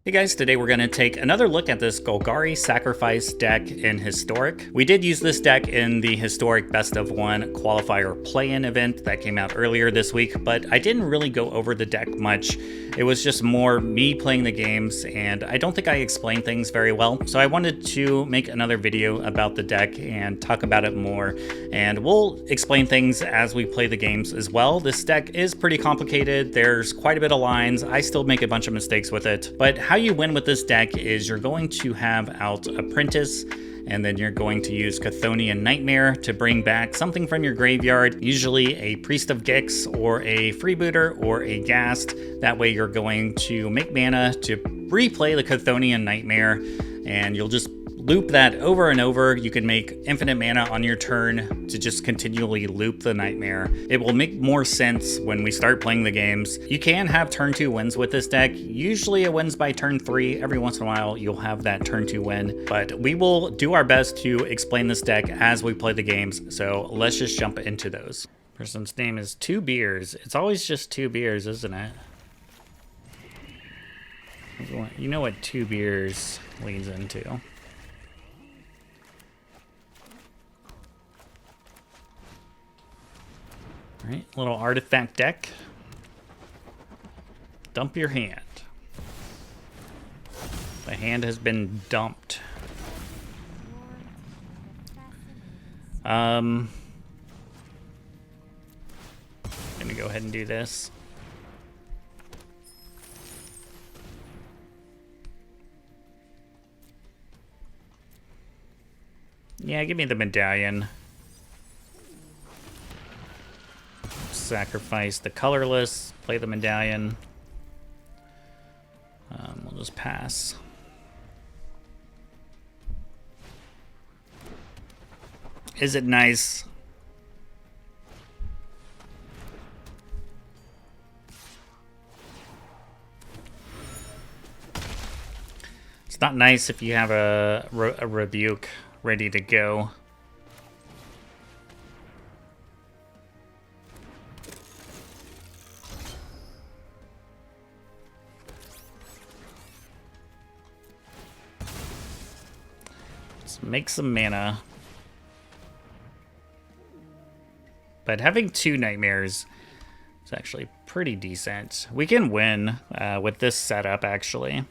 Hey guys, today we're going to take another look at this Golgari Sacrifice deck in Historic. We did use this deck in the Historic Best of One qualifier play-in event that came out earlier this week, but I didn't really go over the deck much. It was just more me playing the games, and I don't think I explained things very well. So I wanted to make another video about the deck and talk about it more, and we'll explain things as we play the games as well. This deck is pretty complicated. There's quite a bit of lines. I still make a bunch of mistakes with it, but how you win with this deck is you're going to have out Apprentice, and then you're going to use Chthonian Nightmare to bring back something from your graveyard, usually a Priest of Gix or a Freebooter or a Ghast. That way you're going to make mana to replay the Chthonian Nightmare, and you'll just loop that over and over. You can make infinite mana on your turn to just continually loop the Nightmare. It will make more sense when we start playing the games. You can have turn 2 wins with this deck. Usually it wins by turn 3. Every once in a while you'll have that turn 2 win, but we will do our best to explain this deck as we play the games. So let's just jump into those. Person's name is 2 Beers. It's always just 2 beers, isn't it? You know what 2 beers leads into. Alright, little artifact deck. Dump your hand. The hand has been dumped. I'm gonna go ahead and do this. Yeah, give me the medallion. Sacrifice the colorless, play the medallion. We'll just pass. Is it nice? It's not nice if you have a rebuke ready to go. Make some mana. But having 2 nightmares is actually pretty decent. We can win with this setup, actually.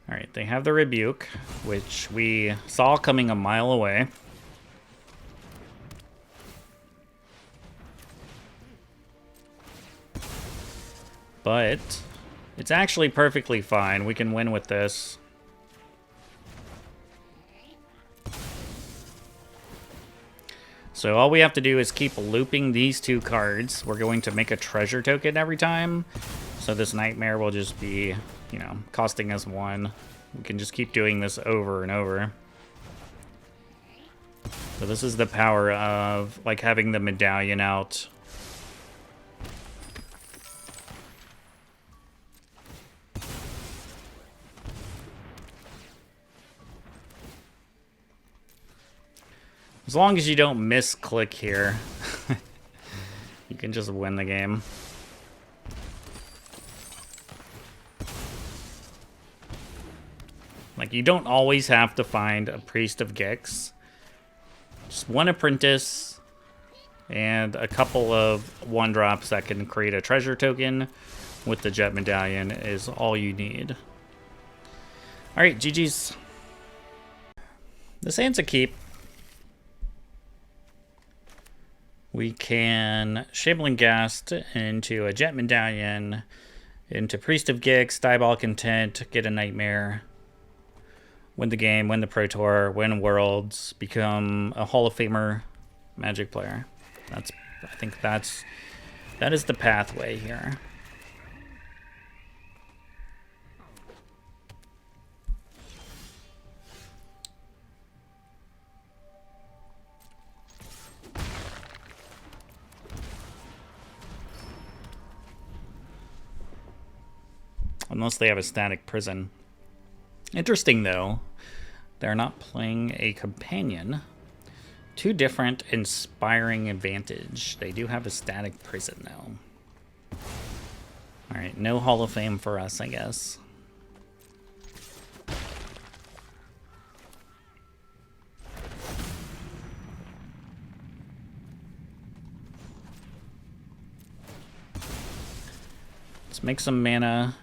Alright, they have the rebuke, which we saw coming a mile away. But it's actually perfectly fine. We can win with this. So all we have to do is keep looping these 2 cards. We're going to make a treasure token every time. So this Nightmare will just be, you know, costing us 1. We can just keep doing this over and over. So this is the power of, like, having the medallion out. As long as you don't misclick here, you can just win the game. Like, you don't always have to find a Priest of Gix. Just 1 Apprentice and a couple of 1-drops that can create a treasure token with the Jet Medallion is all you need. Alright, GG's. This hand's a keep. We can Shambling Ghast into a Jet Medallion, into Priest of Gix, Diabolic Intent, get a Nightmare, win the game, win the Pro Tour, win Worlds, become a Hall of Famer Magic player. I think that is the pathway here. Unless they have a static prison. Interesting, though. They're not playing a companion Two different inspiring advantage. They do have a static prison though. Alright, no Hall of Fame for us, I guess. Let's make some mana.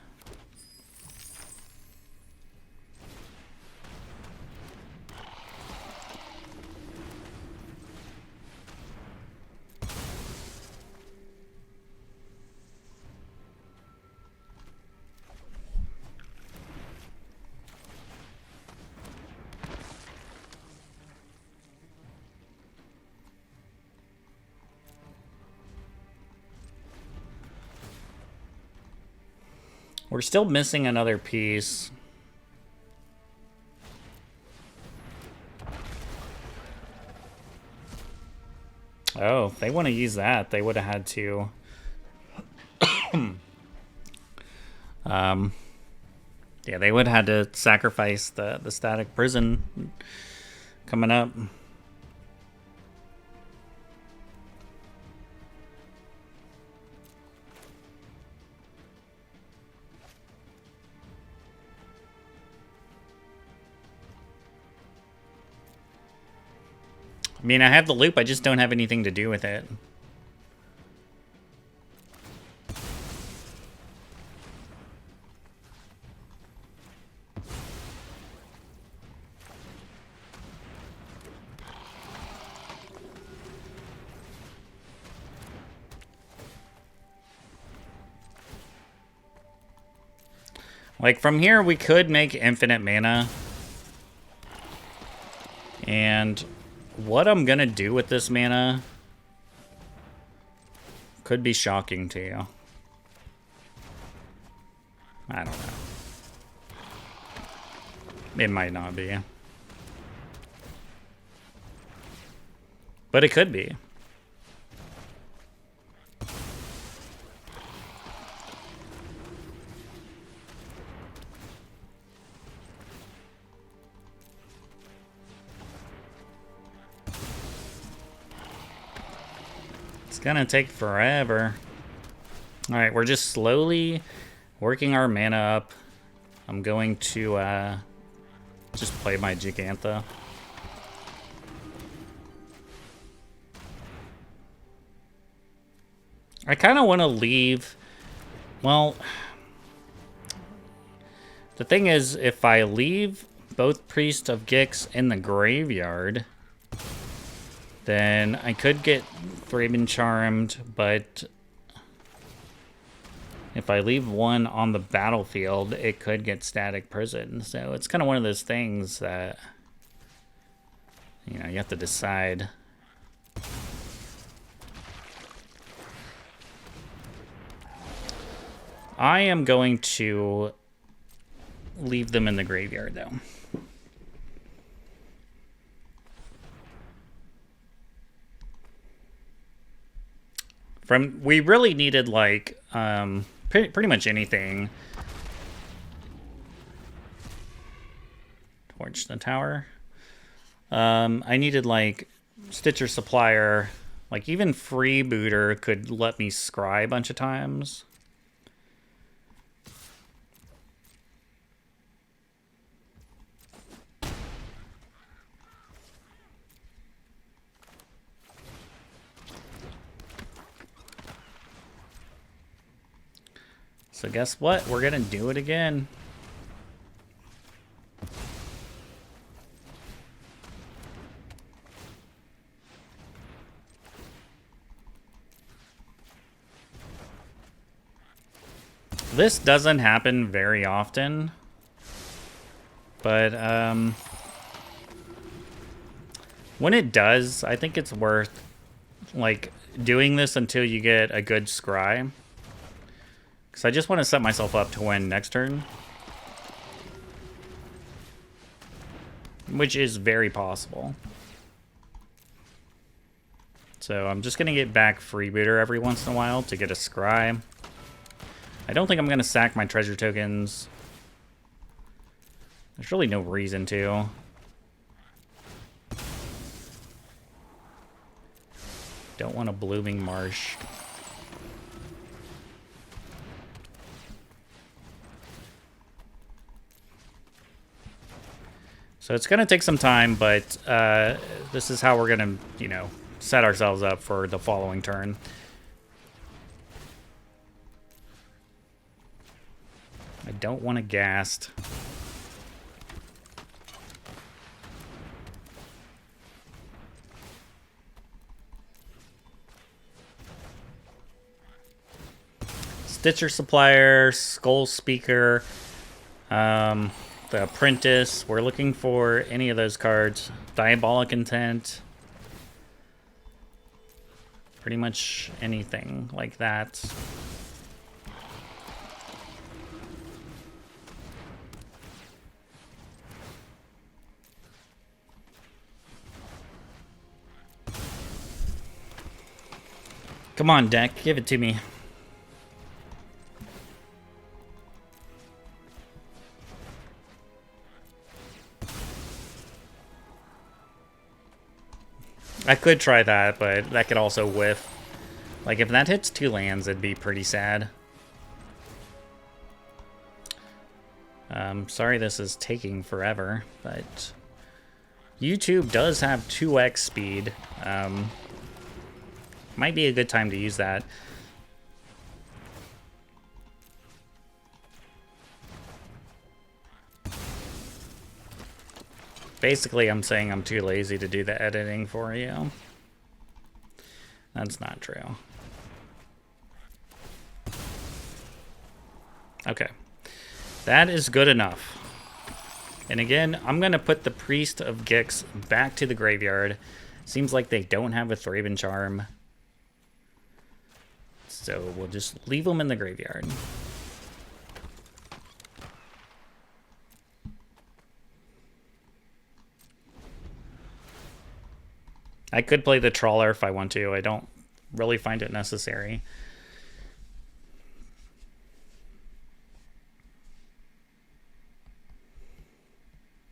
We're still missing another piece. Oh, if they want to use that, they would have had to. Yeah, they would have had to sacrifice the static prison coming up. I mean, I have the loop, I just don't have anything to do with it. Like, from here, we could make infinite mana. And what I'm gonna do with this mana could be shocking to you. I don't know. It might not be. But it could be. It's gonna take forever. Alright, we're just slowly working our mana up. I'm going to just play my Gigantha. I kind of want to leave... Well... The thing is, if I leave both Priest of Gix in the graveyard... Then I could get Thraben Charmed, but if I leave one on the battlefield, it could get Static Prison. So it's kind of one of those things that, you know, you have to decide. I am going to leave them in the graveyard, though. We really needed, like, pretty much anything. Torch the tower. I needed, like, Stitcher Supplier. Like, even Freebooter could let me scry a bunch of times. So guess what? We're gonna do it again. This doesn't happen very often, but when it does, I think it's worth, like, doing this until you get a good scry. Because I just want to set myself up to win next turn. Which is very possible. So I'm just going to get back Freebooter every once in a while to get a scry. I don't think I'm going to sack my treasure tokens. There's really no reason to. Don't want a Blooming Marsh. So it's going to take some time, but this is how we're going to, you know, set ourselves up for the following turn. I don't want a Ghast. Stitcher Supplier, Skull Speaker, the Apprentice. We're looking for any of those cards. Diabolic Intent. Pretty much anything like that. Come on, deck. Give it to me. I could try that, but that could also whiff. Like, if that hits 2 lands, it'd be pretty sad. Sorry this is taking forever, but YouTube does have 2x speed. Might be a good time to use that. Basically, I'm saying I'm too lazy to do the editing for you. That's not true. Okay. That is good enough. And again, I'm going to put the Priest of Gix back to the graveyard. Seems like they don't have a Thraben Charm. So we'll just leave them in the graveyard. I could play the Trawler if I want to. I don't really find it necessary.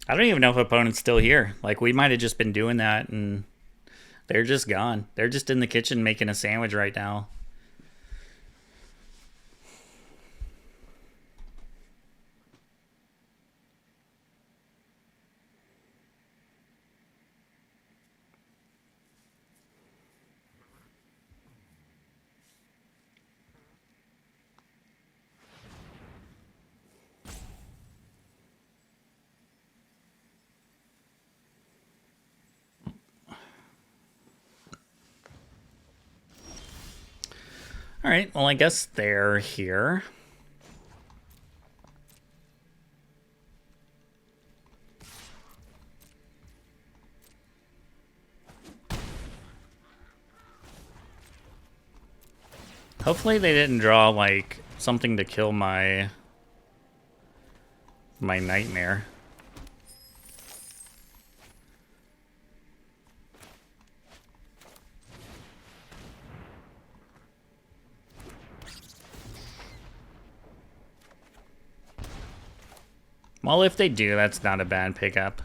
I don't even know if opponent's still here. Like, we might have just been doing that and they're just gone. They're just in the kitchen making a sandwich right now. All right, well, I guess they're here. Hopefully they didn't draw, like, something to kill my Nightmare. Well, if they do, that's not a bad pickup.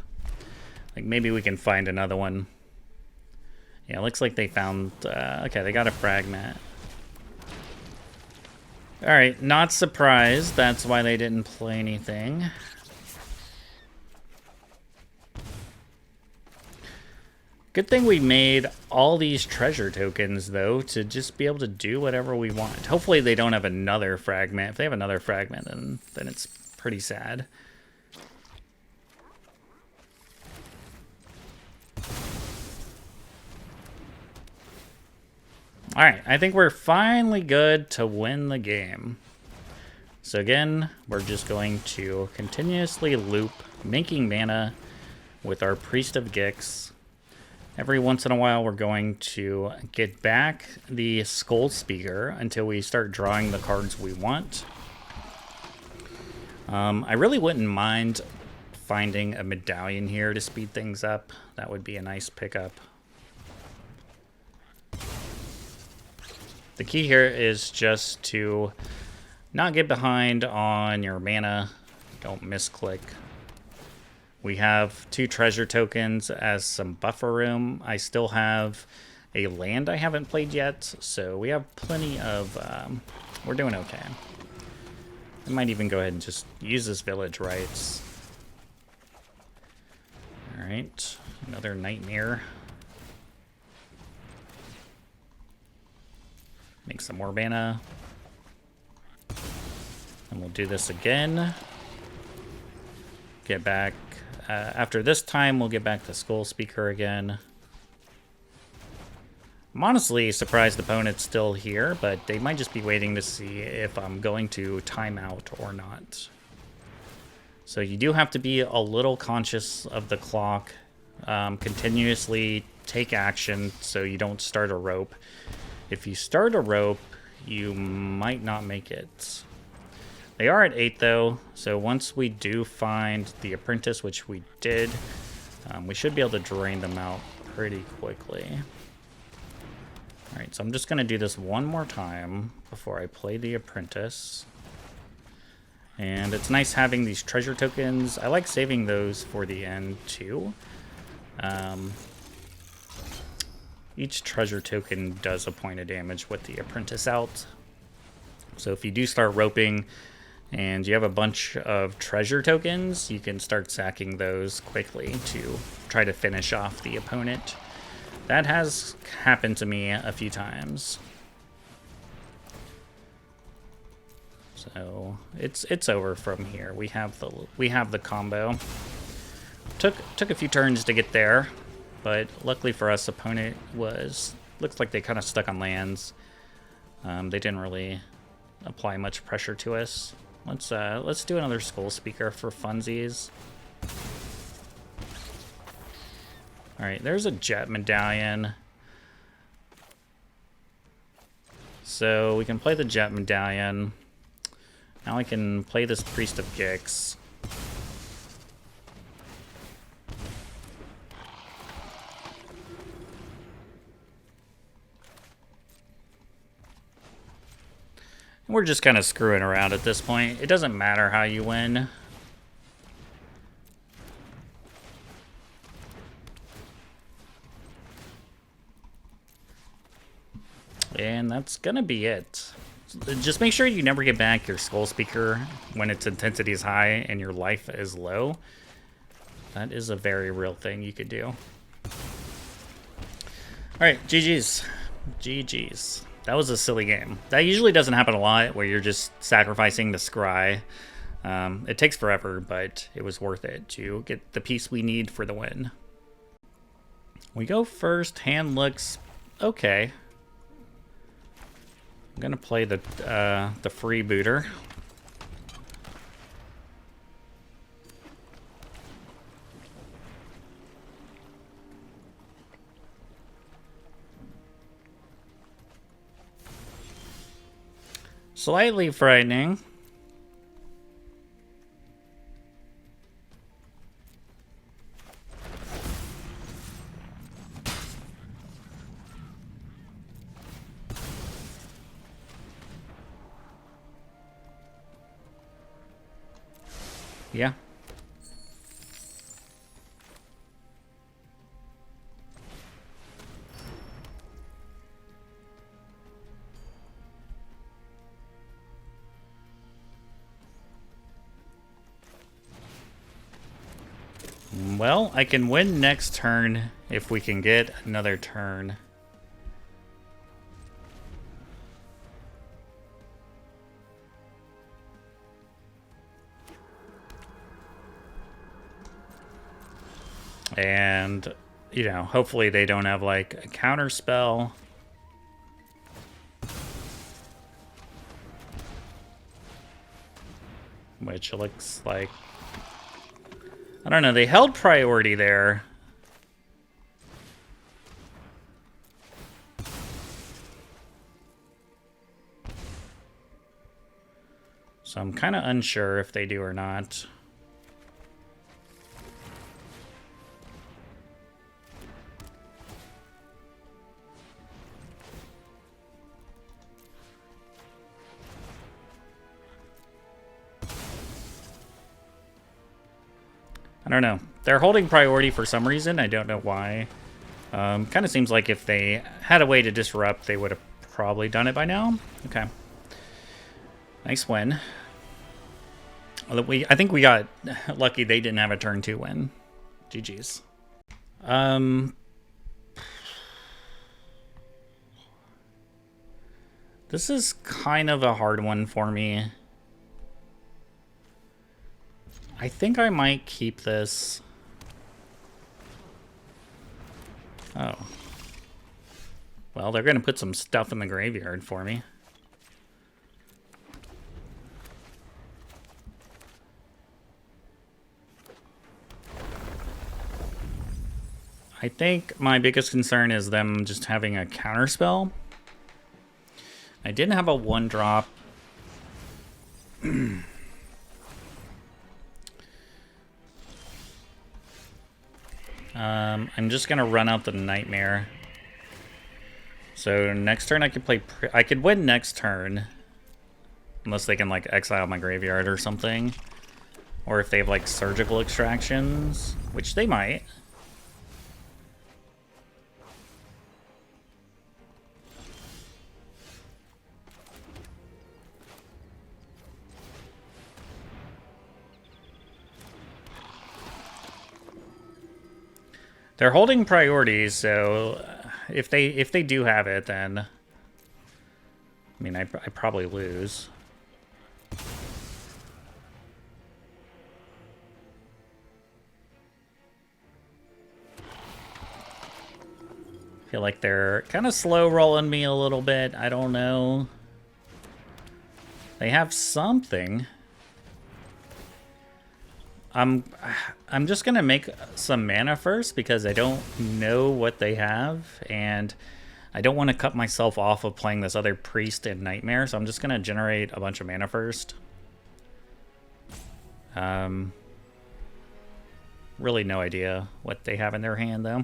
Like, maybe we can find another one. Yeah, it looks like they found... okay, they got a Fragment. Alright, not surprised. That's why they didn't play anything. Good thing we made all these treasure tokens, though, to just be able to do whatever we want. Hopefully they don't have another Fragment. If they have another Fragment, then it's pretty sad. Alright, I think we're finally good to win the game. So again, we're just going to continuously loop, making mana with our Priest of Gix. Every once in a while, we're going to get back the Skull Speaker until we start drawing the cards we want. I really wouldn't mind finding a Medallion here to speed things up. That would be a nice pickup. The key here is just to not get behind on your mana. Don't misclick. We have 2 treasure tokens as some buffer room. I still have a land I haven't played yet, so we have plenty of... we're doing okay. I might even go ahead and just use this village rights. Alright, another nightmare. Make some more mana. And we'll do this again. Get back. After this time, we'll get back to Skull Speaker again. I'm honestly surprised the opponent's still here, but they might just be waiting to see if I'm going to time out or not. So you do have to be a little conscious of the clock. Continuously take action so you don't start a rope. If you start a rope, you might not make it. They are at 8 though, so once we do find the apprentice, which we did, we should be able to drain them out pretty quickly. Alright, so I'm just going to do this one more time before I play the apprentice. And it's nice having these treasure tokens. I like saving those for the end too. Each treasure token does a point of damage with the apprentice out. So if you do start roping and you have a bunch of treasure tokens, you can start sacking those quickly to try to finish off the opponent. That has happened to me a few times. So it's over from here. We have the combo. Took a few turns to get there, but luckily for us, opponent looks like they kind of stuck on lands. They didn't really apply much pressure to us. Let's do another Skull Speaker for funsies. All right, there's a Jet Medallion. So we can play the Jet Medallion. Now I can play this Priest of Gix. We're just kind of screwing around at this point. It doesn't matter how you win. And that's gonna be it. Just make sure you never get back your Skull Speaker when its intensity is high and your life is low. That is a very real thing you could do. Alright, GG's. GG's. That was a silly game. That usually doesn't happen a lot, where you're just sacrificing the scry. It takes forever, but it was worth it to get the piece we need for the win. We go first. Hand looks okay. I'm gonna play the freebooter. Slightly frightening. Yeah. Well, I can win next turn if we can get another turn. And, you know, hopefully they don't have, like, a counter spell. Which looks like... I don't know, they held priority there. So I'm kind of unsure if they do or not. I don't know. They're holding priority for some reason. I don't know why. Kind of seems like if they had a way to disrupt, they would have probably done it by now. Okay. Nice win. I think we got lucky they didn't have a turn 2 win. GG's. This is kind of a hard one for me. I think I might keep this. Oh. Well, they're going to put some stuff in the graveyard for me. I think my biggest concern is them just having a counterspell. I didn't have a 1-drop. I'm just gonna run out the Nightmare. So next turn I could play. I could win next turn, unless they can like exile my graveyard or something, or if they have like surgical extractions, which they might. They're holding priorities, so if they do have it, then I mean I probably lose. Feel like they're kind of slow rolling me a little bit. I don't know. They have something. I'm just gonna make some mana first because I don't know what they have, and I don't want to cut myself off of playing this other priest and nightmare, so I'm just gonna generate a bunch of mana first. Really no idea what they have in their hand though.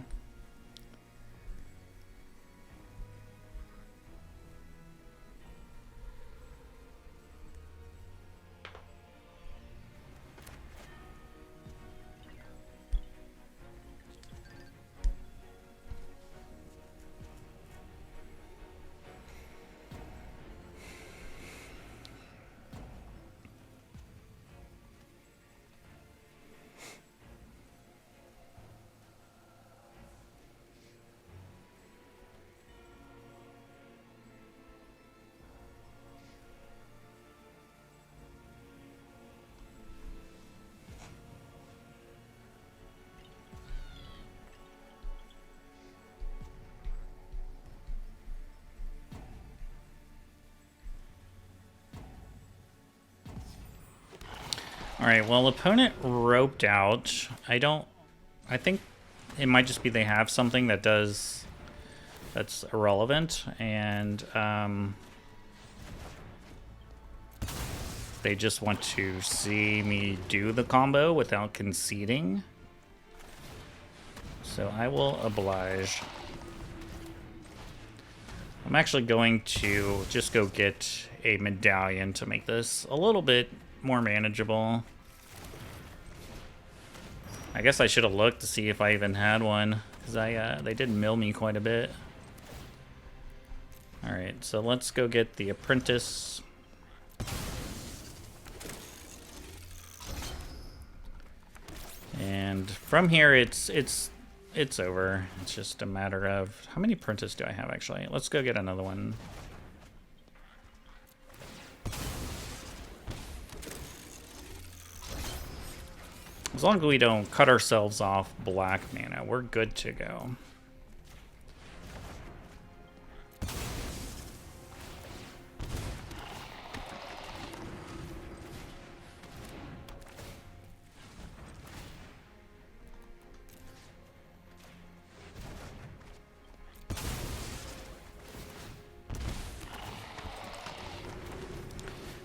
Alright, well, opponent roped out. I think it might just be they have something that that's irrelevant, and they just want to see me do the combo without conceding. So I will oblige. I'm actually going to just go get a medallion to make this a little bit more manageable. I guess I should have looked to see if I even had one, because they did mill me quite a bit. Alright, so let's go get the apprentice. And from here it's over. It's just a matter of how many apprentice do I have actually? Let's go get another one. As long as we don't cut ourselves off black mana, we're good to go.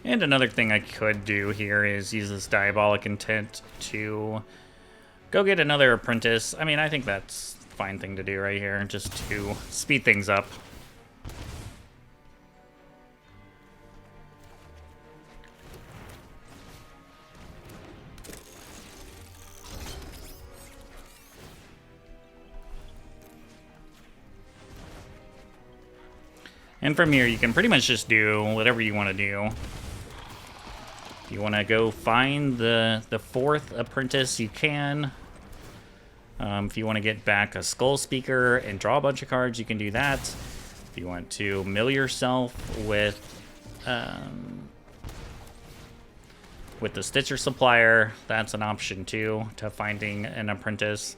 And another thing I could do here is use this Diabolic Intent to go get another apprentice. I mean, I think that's a fine thing to do right here, just to speed things up. And from here, you can pretty much just do whatever you want to do. If you want to go find the fourth apprentice, you can. If you want to get back a Skull Speaker and draw a bunch of cards, you can do that. If you want to mill yourself with the Stitcher Supplier, that's an option too, to finding an apprentice.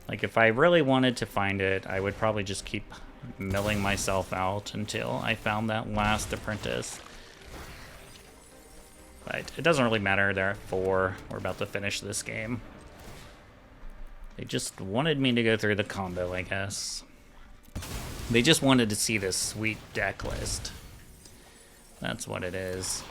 Like, if I really wanted to find it, I would probably just keep milling myself out until I found that last apprentice. But it doesn't really matter. There at 4. We're about to finish this game. They just wanted me to go through the combo, I guess. They just wanted to see this sweet deck list. That's what it is.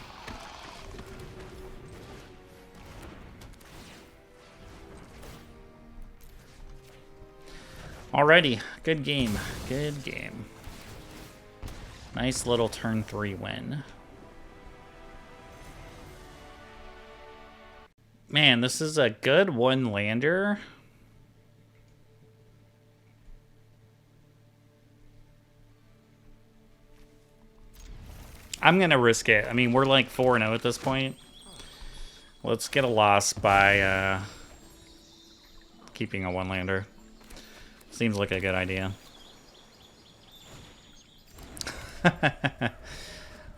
Alrighty, good game, good game. Nice little turn 3 win. Man, this is a good one-lander. I'm gonna risk it. I mean, we're like 4-0 at this point. Let's get a loss by keeping a one-lander. Seems like a good idea.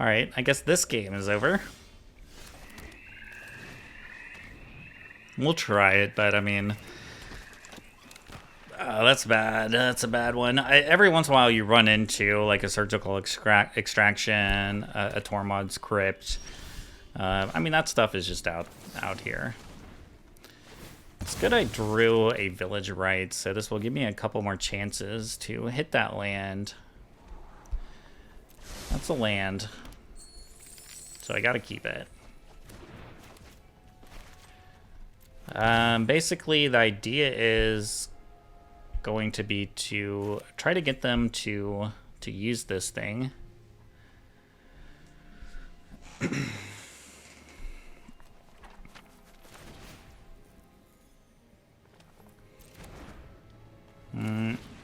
Alright, I guess this game is over. We'll try it, but I mean... that's bad. That's a bad one. Every once in a while you run into like a Surgical Extraction, a Tormod's Crypt. I mean, that stuff is just out here. It's good I drew a Village Rite, so this will give me a couple more chances to hit that land. That's a land. So I gotta keep it. Basically, the idea is going to be to try to get them to use this thing.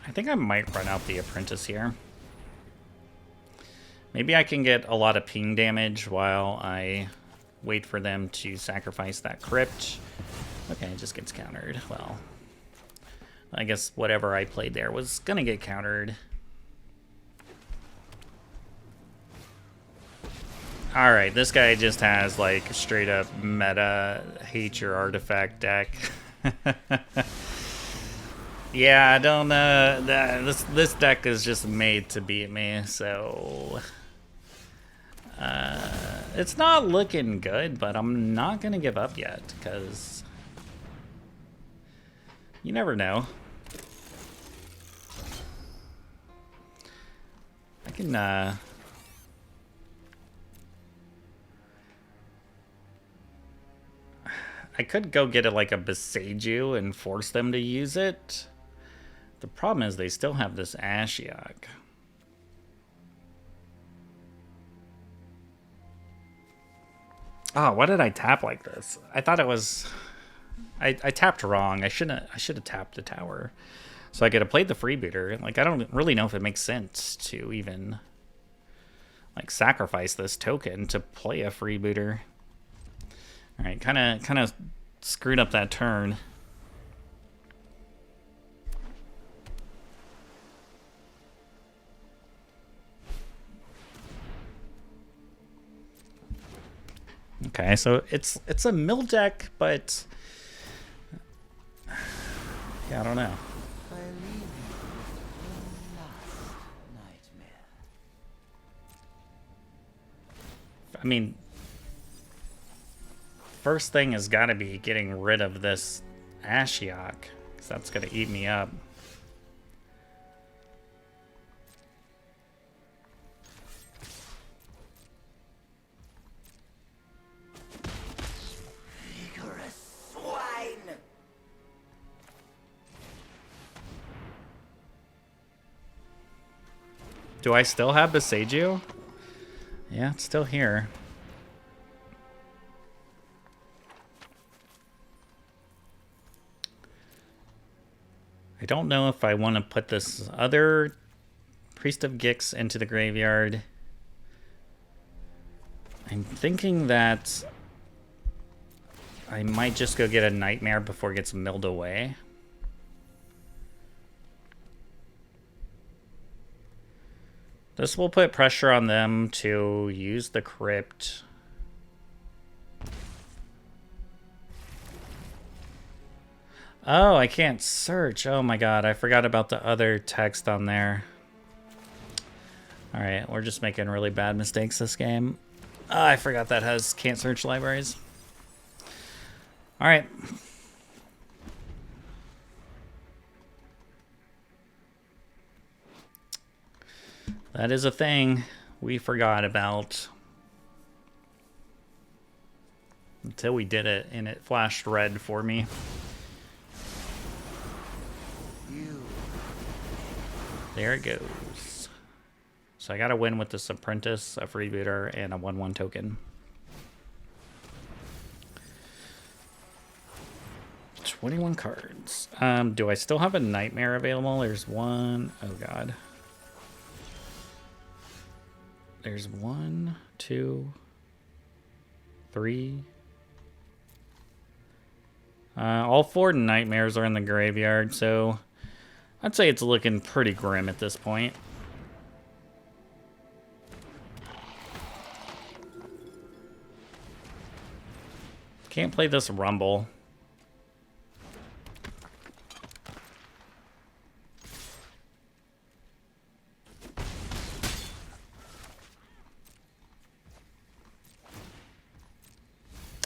I think I might run out the Apprentice here. Maybe I can get a lot of ping damage while I wait for them to sacrifice that Crypt. Okay, it just gets countered. Well, I guess whatever I played there was gonna get countered. Alright, this guy just has like straight up meta hate your artifact deck. Yeah, I don't know. This deck is just made to beat me, so it's not looking good, but I'm not gonna give up yet, because you never know. I can I could go get it like a Beseiju and force them to use it. The problem is they still have this Ashiok. Oh, why did I tap like this? I thought it was... I tapped wrong. I should have tapped the tower. So I could have played the freebooter. Like, I don't really know if it makes sense to even like sacrifice this token to play a freebooter. Alright, kinda screwed up that turn. Okay, so it's a mill deck, but yeah, I don't know. I mean, first thing has got to be getting rid of this Ashiok, because that's going to eat me up. Do I still have Beseiju? Yeah, it's still here. I don't know if I want to put this other Priest of Gix into the graveyard. I'm thinking that I might just go get a Nightmare before it gets milled away. This will put pressure on them to use the Crypt. Oh, I can't search. Oh my god, I forgot about the other text on there. Alright, we're just making really bad mistakes this game. Oh, I forgot that has can't search libraries. Alright. That is a thing we forgot about. Until we did it, and it flashed red for me. There it goes. So I gotta win with this Apprentice, a Freebooter, and a 1/1 token. 21 cards. Do I still have a Nightmare available? There's one. Oh god. There's 1, 2, 3. All 4 Nightmares are in the graveyard, so I'd say it's looking pretty grim at this point. Can't play this Rumble.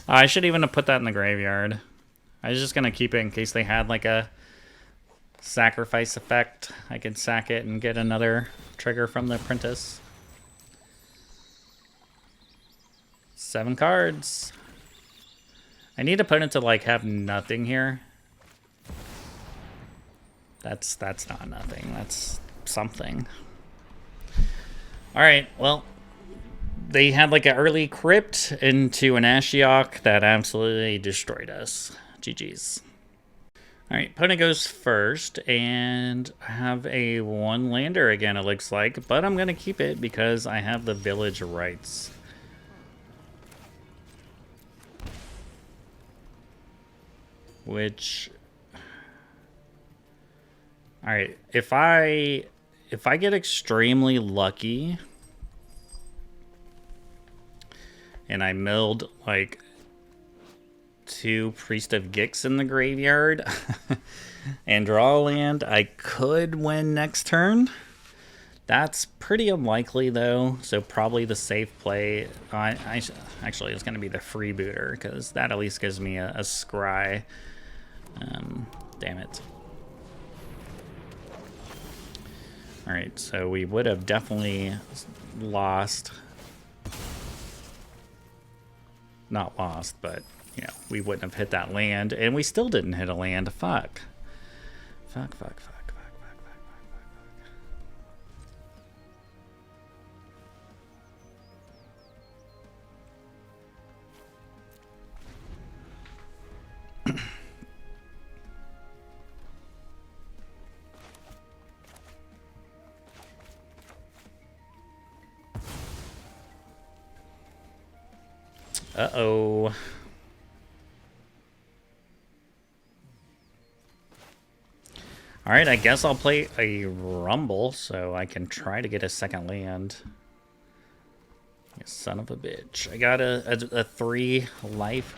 I should even have put that in the graveyard. I was just going to keep it in case they had like a sacrifice effect. I could sack it and get another trigger from the Apprentice. 7 cards. I need opponent to like have nothing here. That's not nothing. That's something. All right, well, they had like an early Crypt into an Ashiok that absolutely destroyed us. GG's. All right, opponent goes first, and I have a 1 lander again, it looks like, but I'm going to keep it because I have the Village Rights. Which, all right, if I get extremely lucky and I milled like 2 Priest of Gix in the graveyard and draw a land, I could win next turn. That's pretty unlikely though, so probably the safe play. Actually, it's going to be the Freebooter because that at least gives me a scry. Damn it. All right, so we would have definitely lost. Not lost, but you know, we wouldn't have hit that land, and we still didn't hit a land. Fuck. Fuck. Uh-oh. All right, I guess I'll play a Rumble so I can try to get a second land. You son of a bitch. I got a 3 life.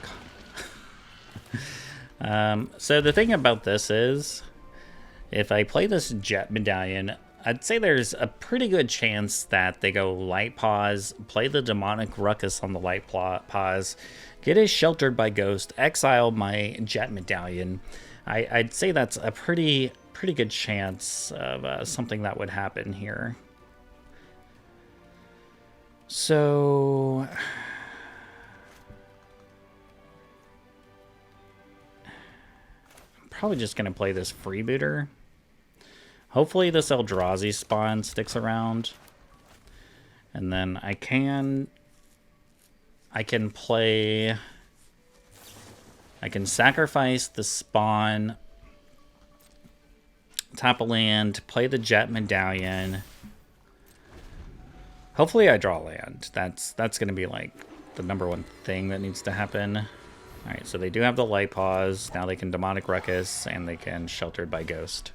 So the thing about this is, if I play this Jet Medallion, I'd say there's a pretty good chance that they go Light Pause, play the Demonic Ruckus on the Light Pause, get a Sheltered by Ghost, exile my Jet Medallion. I'd say that's a pretty good chance of something that would happen here. So I'm probably just going to play this Freebooter. Hopefully this Eldrazi spawn sticks around. And then I can sacrifice the spawn, tap a land, play the Jet Medallion, Hopefully I draw land. That's going to be like the #1 thing that needs to happen. All right, so they do have the light pause. Now they can Demonic Ruckus, and they can Sheltered by Ghost.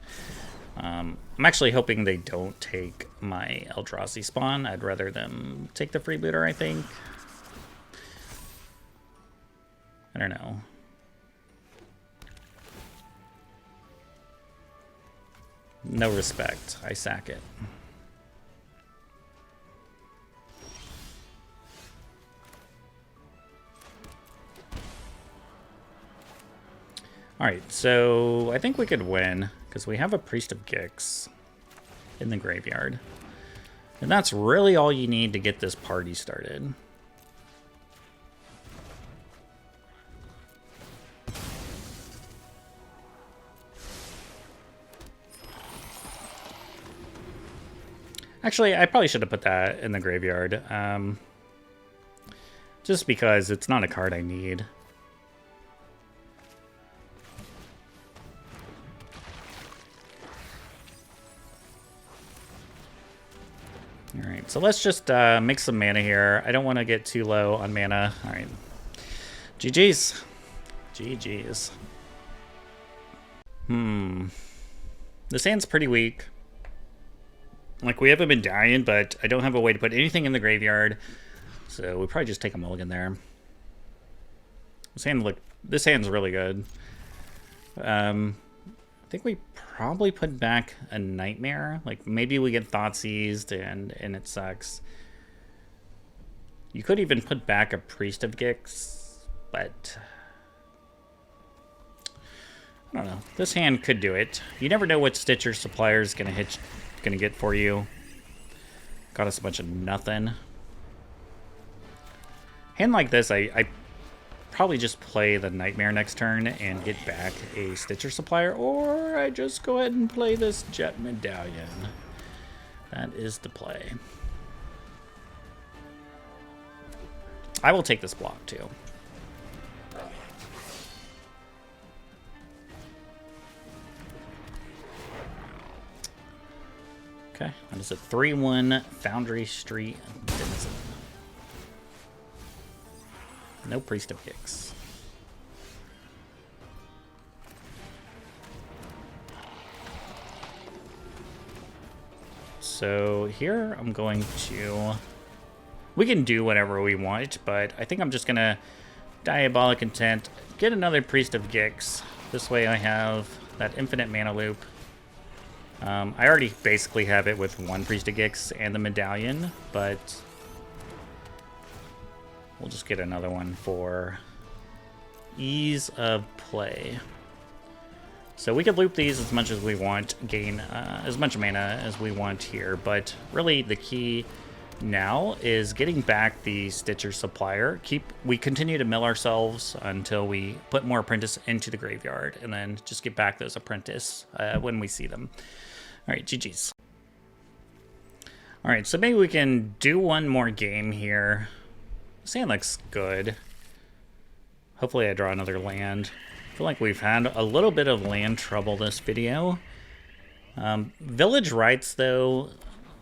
I'm actually hoping they don't take my Eldrazi spawn. I'd rather them take the Freebooter, I think. I don't know. No respect. I sack it. Alright, so I think we could win, because we have a Priest of Gix in the graveyard. And that's really all you need to get this party started. Actually, I probably should have put that in the graveyard. Just because it's not a card I need. Alright, so let's just make some mana here. I don't want to get too low on mana. Alright. GG's. GG's. This hand's pretty weak. Like, we have a medallion, but I don't have a way to put anything in the graveyard. So we probably just take a mulligan there. This hand's really good. I think we probably put back a Nightmare. Like, maybe we get Thought Seized and it sucks. You could even put back a Priest of Gix, but I don't know. This hand could do it. You never know what Stitcher Supplier is gonna get for you. Got us a bunch of nothing. Hand like this, I probably just play the Nightmare next turn and get back a Stitcher Supplier, or I just go ahead and play this Jet Medallion. That is the play. I will take this block too. Okay, that is a 3/1 Foundry Street Denizen. No Priest of Gix. So here I'm going to... We can do whatever we want, but I think I'm just going to Diabolic Intent, get another Priest of Gix. This way I have that infinite mana loop. I already basically have it with one Priest of Gix and the Medallion, but we'll just get another one for ease of play. So we could loop these as much as we want, gain as much mana as we want here, but really the key now is getting back the Stitcher Supplier. We continue to mill ourselves until we put more Apprentice into the graveyard, and then just get back those Apprentice when we see them. All right, GG's. All right, so maybe we can do one more game here. This hand looks good. Hopefully I draw another land. I feel like we've had a little bit of land trouble this video. Village Rites, though,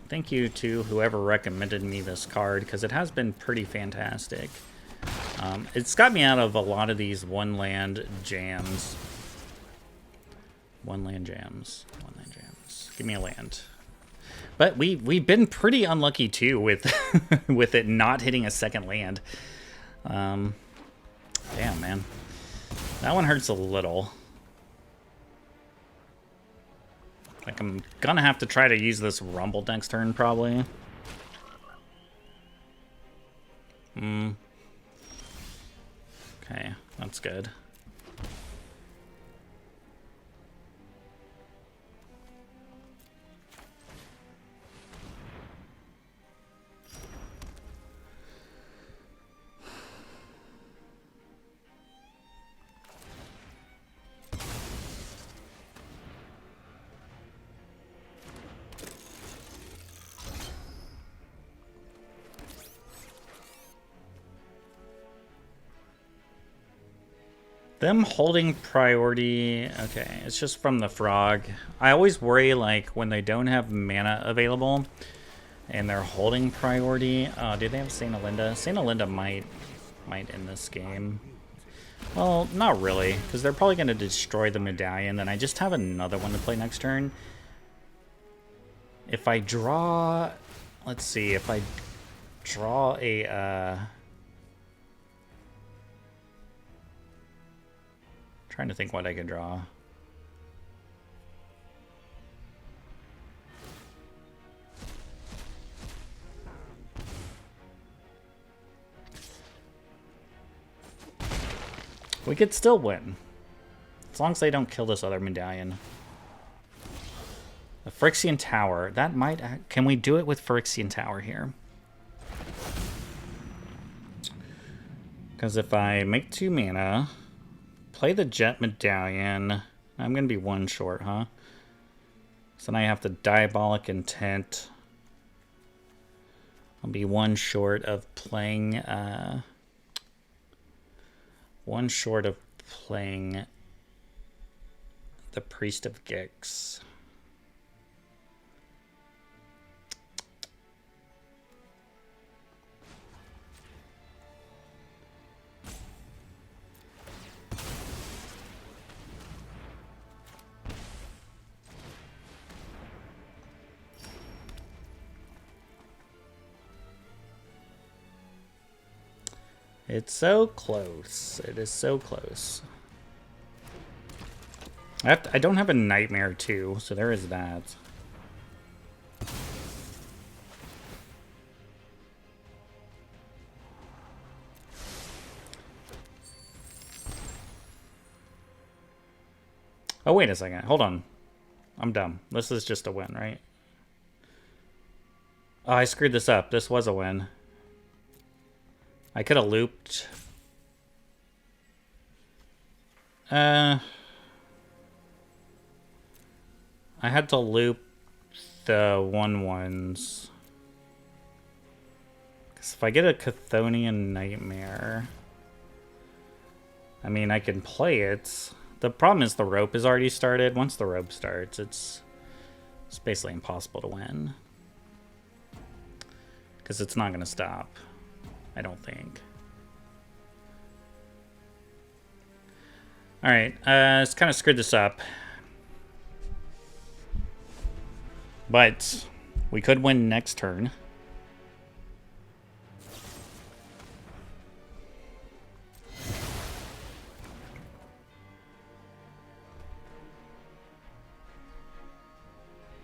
thank you to whoever recommended me this card, because it has been pretty fantastic. It's got me out of a lot of these one-land jams. One-land jams. One-land jams. Give me a land. But we've been pretty unlucky, too, with with it not hitting a second land. Damn, man. That one hurts a little. Like, I'm gonna have to try to use this Rumble next turn, probably. Okay, that's good. Them holding priority, okay, it's just from the frog. I always worry, like, when they don't have mana available, And they're holding priority. Oh, do they have St. Alinda? St. Alinda might end this game. Well, not really, because they're probably going to destroy the medallion. Then I just have another one to play next turn. If I draw... Let's see, if I draw a... Trying to think what I could draw. We could still win. As long as they don't kill this other medallion. The Phyrexian Tower. That might... Can we do it with Phyrexian Tower here? Because if I make 2 mana, play the Jet Medallion, I'm going to be 1 short, huh? So now I have the Diabolic Intent. I'll be 1 short of playing... 1 short of playing the Priest of Gix. It's so close. It is so close. I don't have a Nightmare too, so there is that. Oh, wait a second. Hold on. I'm dumb. This is just a win, right? Oh, I screwed this up. This was a win. I could have looped. I had to loop the 1/1s. Because if I get a Chthonian Nightmare, I mean, I can play it. The problem is the rope is already started. Once the rope starts, it's basically impossible to win. Because it's not going to stop. I don't think. Alright, it's kind of screwed this up. But we could win next turn.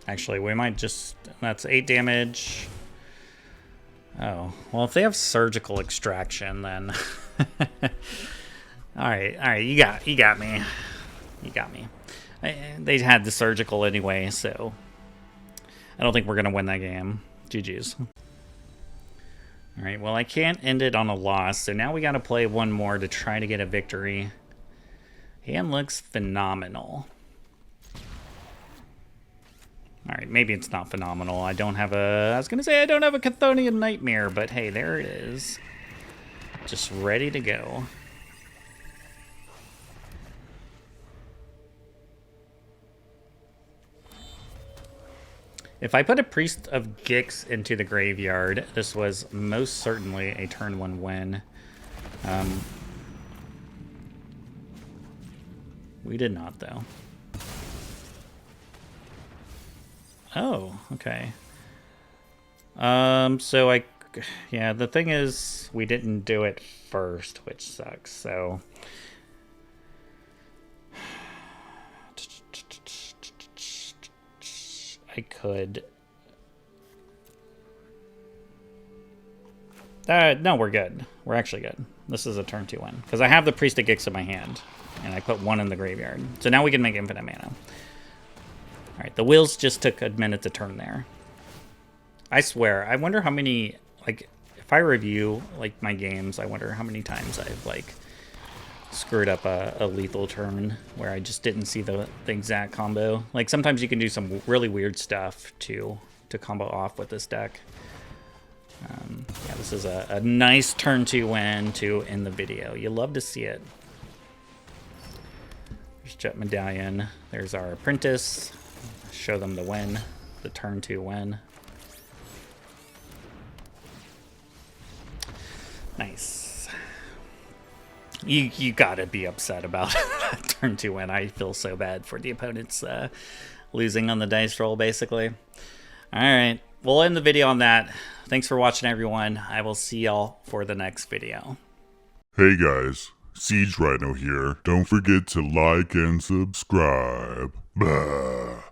Actually, we might just... That's 8 damage. Oh, well, if they have surgical extraction, then... Alright, you got me. You got me. They had the surgical anyway, so... I don't think we're going to win that game. GG's. Alright, well, I can't end it on a loss, so now we got to play one more to try to get a victory. Hand looks phenomenal. Alright, maybe it's not phenomenal. I don't have a... I was going to say I don't have a Chthonian Nightmare, but hey, there it is. Just ready to go. If I put a Priest of Gix into the graveyard, this was most certainly a turn 1 win. We did not, though. Oh, okay. So yeah, the thing is, we didn't do it first, which sucks, so... I could... no, we're good. We're actually good. This is a turn 2 win. Because I have the Priest of Gix in my hand. And I put 1 in the graveyard. So now we can make infinite mana. Alright, the wheels just took a minute to turn there. I swear, I wonder how many... Like, if I review, like, my games, I wonder how many times I've, like... screwed up a lethal turn where I just didn't see the exact combo. Like sometimes you can do some really weird stuff to combo off with this deck. Yeah, this is a nice turn 2 win to end the video. You love to see it. There's Jet Medallion. There's our Apprentice. Show them the win, the turn 2 win. Nice. You gotta be upset about turn 2 win. I feel so bad for the opponents losing on the dice roll, basically. Alright, we'll end the video on that. Thanks for watching, everyone. I will see y'all for the next video. Hey guys, Siege Rhino here. Don't forget to like and subscribe. Blah.